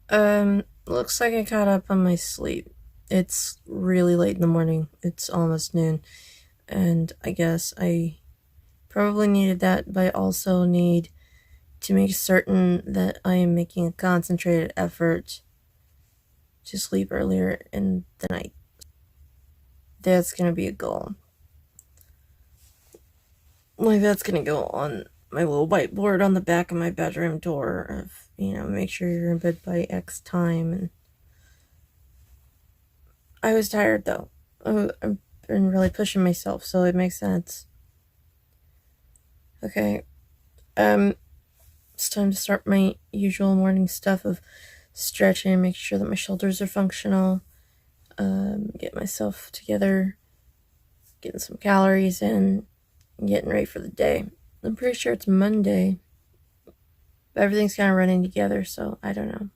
Looks like I caught up on my sleep. It's really late in the morning. It's almost noon. And I guess I probably needed that, but I also need to make certain that I am making a concentrated effort to sleep earlier in the night. That's gonna be a goal. Like, that's gonna go on my little whiteboard on the back of my bedroom door of, make sure you're in bed by X time. And I was tired though. I've been really pushing myself, so it makes sense. Okay, um, it's time to start my usual morning stuff of stretching, make sure that my shoulders are functional, get myself together, getting some calories in, getting ready for the day. I'm pretty sure it's Monday, but everything's kind of running together, so I don't know.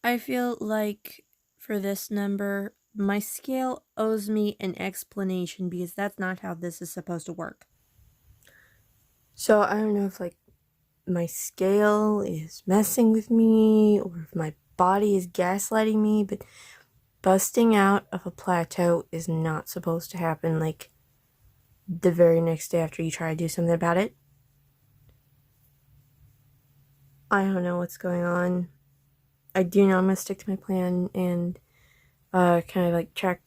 I feel like for this number, my scale owes me an explanation because that's not how this is supposed to work. So I don't know if my scale is messing with me or if my body is gaslighting me, but busting out of a plateau is not supposed to happen the very next day after you try to do something about it. I don't know what's going on. I do know I'm gonna stick to my plan and kind of track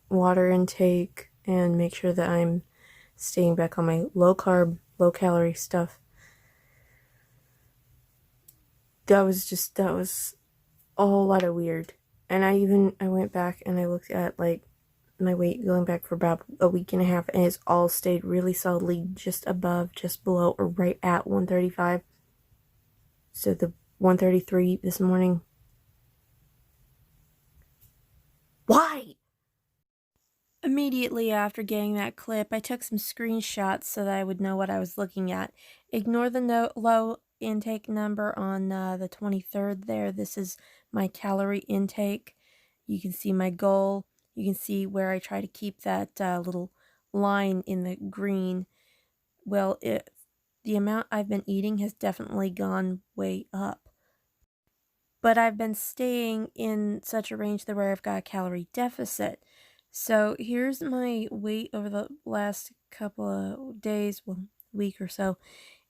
water intake and make sure that I'm staying back on my low carb, low calorie stuff. That was a whole lot of weird. And I went back and I looked at my weight going back for about a week and a half, and it's all stayed really solidly just above, just below, or right at 135. So the 133 this morning. Why? Immediately after getting that clip, I took some screenshots so that I would know what I was looking at. Ignore the low intake number on the 23rd there. This is my calorie intake. You can see my goal. You can see where I try to keep that little line in the green. Well, the amount I've been eating has definitely gone way up. But I've been staying in such a range that where I've got a calorie deficit. So here's my weight over the last couple of days, well, week or so,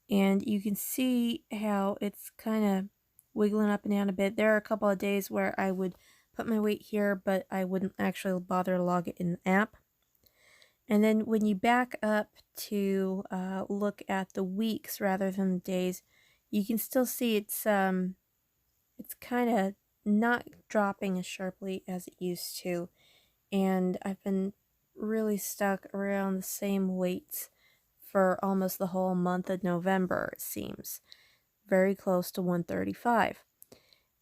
and you can see how it's kind of wiggling up and down a bit. There are a couple of days where I would put my weight here, but I wouldn't actually bother to log it in the app. And then when you back up to look at the weeks rather than the days, you can still see it's kind of not dropping as sharply as it used to. And I've been really stuck around the same weights for almost the whole month of November, it seems. Very close to 135.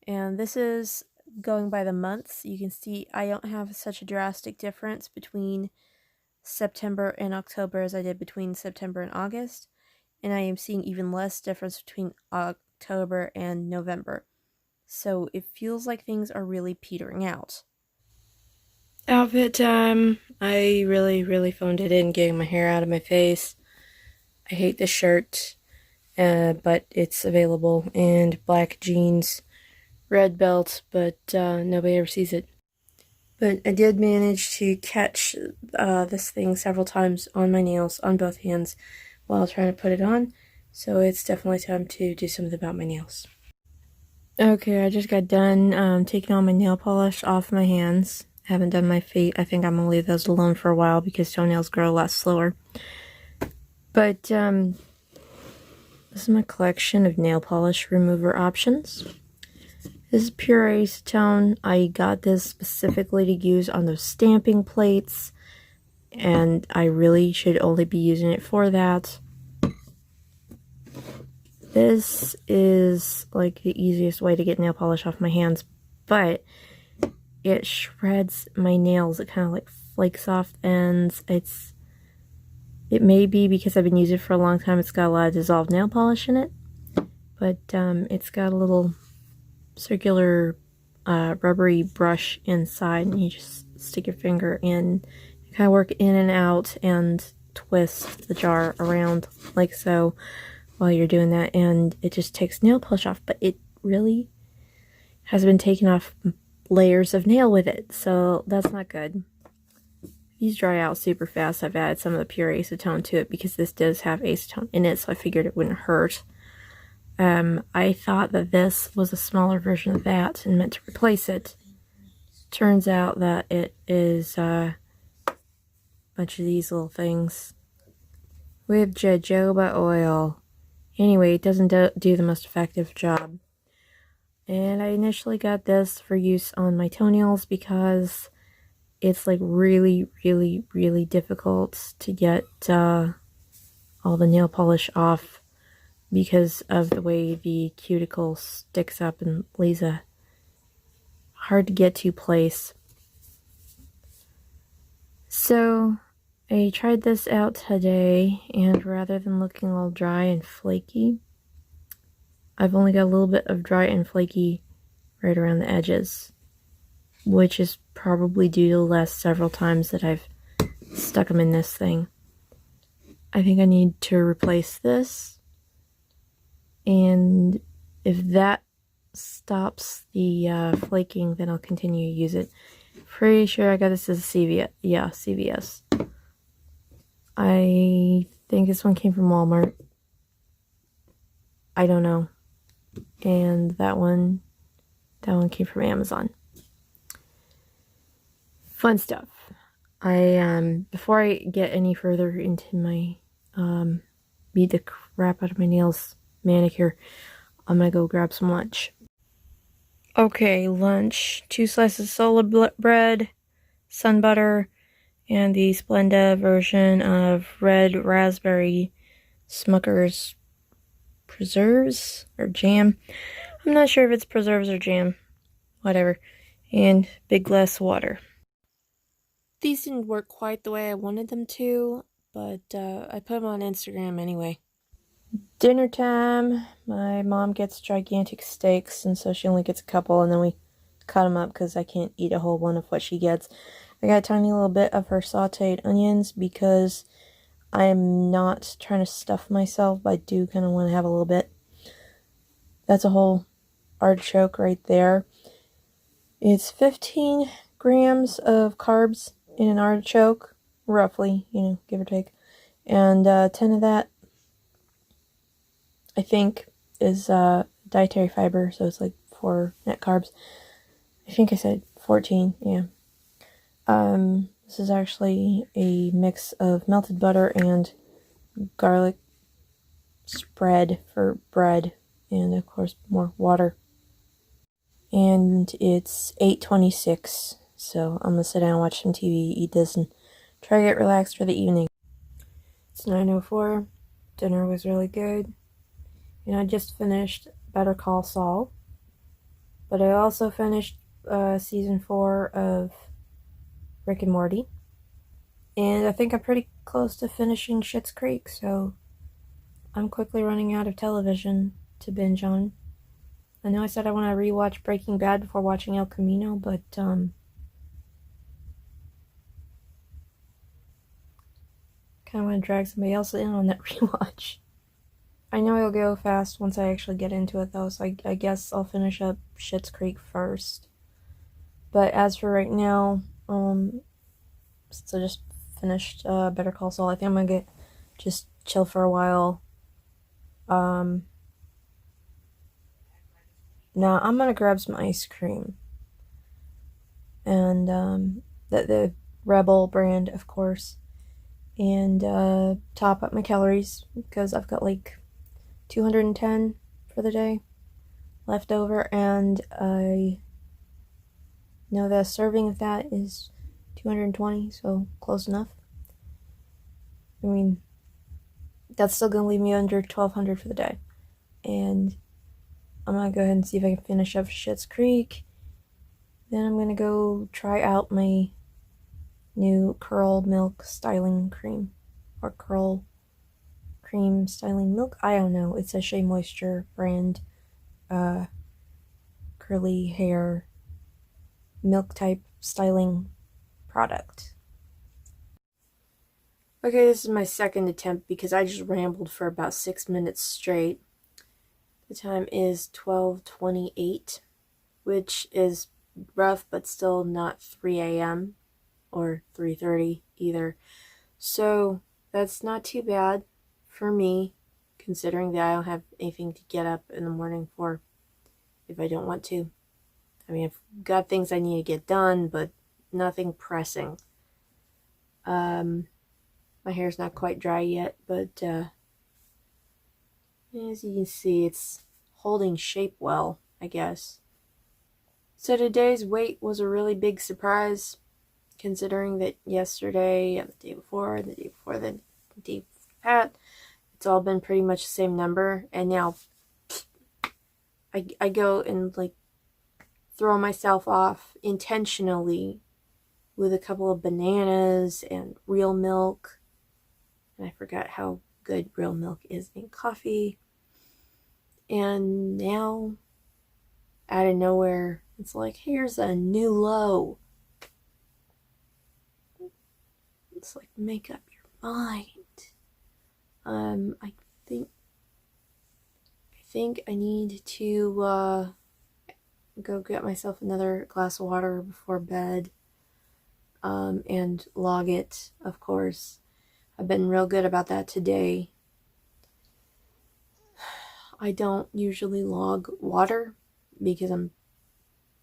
And this is going by the months. You can see I don't have such a drastic difference between September and October as I did between September and August. And I am seeing even less difference between October and November. So it feels like things are really petering out. Outfit time. I really phoned it in getting my hair out of my face. I hate this shirt, but it's available. And black jeans, red belt, but nobody ever sees it. But I did manage to catch this thing several times on my nails, on both hands, while trying to put it on. So it's definitely time to do something about my nails. Okay, I just got done taking all my nail polish off my hands. Haven't done my feet. I think I'm gonna leave those alone for a while because toenails grow a lot slower. But this is my collection of nail polish remover options. This is pure acetone. I got this specifically to use on those stamping plates, and I really should only be using it for that. This is the easiest way to get nail polish off my hands, but it shreds my nails. It kind of flakes off ends. It's It may be because I've been using it for a long time, it's got a lot of dissolved nail polish in it. But it's got a little circular rubbery brush inside, and you just stick your finger in, kind of work in and out and twist the jar around like so while you're doing that, and it just takes nail polish off. But it really has been taking off layers of nail with it, so that's not good. These dry out super fast. I've added some of the pure acetone to it because this does have acetone in it, so I figured it wouldn't hurt. I thought that this was a smaller version of that and meant to replace it. Turns out that it is a bunch of these little things with jojoba oil. Anyway, it doesn't do the most effective job. And I initially got this for use on my toenails because it's like really, really, really difficult to get all the nail polish off because of the way the cuticle sticks up and leaves a hard to get to place. So I tried this out today, and rather than looking all dry and flaky, I've only got a little bit of dry and flaky right around the edges, which is probably due to the last several times that I've stuck them in this thing. I think I need to replace this, and if that stops the flaking, then I'll continue to use it. Pretty sure I got this as a CVS. Yeah, CVS. I think this one came from Walmart. I don't know. And that one came from Amazon. Fun stuff. Before I get any further into my beat the crap out of my nails manicure, I'm gonna go grab some lunch. Okay, lunch. 2 slices of sola bread, sun butter, and the Splenda version of red raspberry Smucker's preserves or jam. I'm not sure if it's preserves or jam. Whatever. And big glass of water. These didn't work quite the way I wanted them to, but I put them on Instagram anyway. Dinner time. My mom gets gigantic steaks, and so she only gets a couple, and then we cut them up because I can't eat a whole one of what she gets. I got a tiny little bit of her sauteed onions because I'm not trying to stuff myself, but I do kind of want to have a little bit. That's a whole artichoke right there. It's 15 grams of carbs in an artichoke, roughly, give or take. And 10 of that, I think, is dietary fiber, so it's like 4 net carbs. I think I said 14, yeah. This is actually a mix of melted butter and garlic spread for bread, and of course more water. And it's 8:26, so I'm gonna sit down and watch some TV, eat this, and try to get relaxed for the evening. It's 9:04. Dinner was really good. And I just finished Better Call Saul. But I also finished season 4 of Rick and Morty. And I think I'm pretty close to finishing Schitt's Creek, so I'm quickly running out of television to binge on. I know I said I want to rewatch Breaking Bad before watching El Camino, but kind of want to drag somebody else in on that rewatch. I know it'll go fast once I actually get into it, though, so I guess I'll finish up Schitt's Creek first. But as for right now, so just finished Better Call Saul. I think I'm gonna just chill for a while. Now I'm gonna grab some ice cream, and the Rebel brand, of course, and top up my calories because I've got like 210 for the day left over, and I know the serving of that is 220, so close enough. I mean, that's still gonna leave me under 1,200 for the day, and I'm gonna go ahead and see if I can finish up Schitt's Creek. Then I'm gonna go try out my new curl milk styling cream or curl cream styling milk. I don't know. It's a Shea Moisture brand curly hair milk type styling product. Okay, this is my second attempt because I just rambled for about 6 minutes straight. The time is 12:28, which is rough, but still not 3 a.m. or 3:30 either. So that's not too bad for me, considering that I don't have anything to get up in the morning for if I don't want to. I mean, I've got things I need to get done, but nothing pressing. My hair's not quite dry yet, but as you can see, it's holding shape well, I guess. So today's weight was a really big surprise, considering that yesterday and the day before and the day before the day before that, it's all been pretty much the same number. And now I go and like throw myself off intentionally with a couple of bananas and real milk. And I forgot how good real milk is in coffee. And now, out of nowhere, it's like, here's a new low. It's like, make up your mind. I think I need to go get myself another glass of water before bed. And log it, of course. I've been real good about that today. I don't usually log water because I'm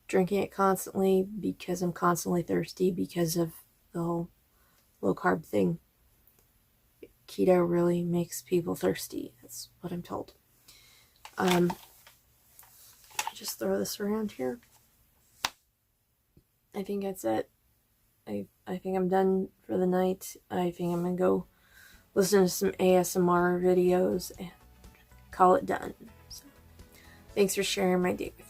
drinking it constantly, because I'm constantly thirsty because of the whole low carb thing. Keto really makes people thirsty. That's what I'm told. I just throw this around here. I think that's it. I think I'm done for the night. I think I'm gonna go listen to some ASMR videos and call it done. So, thanks for sharing my day with me.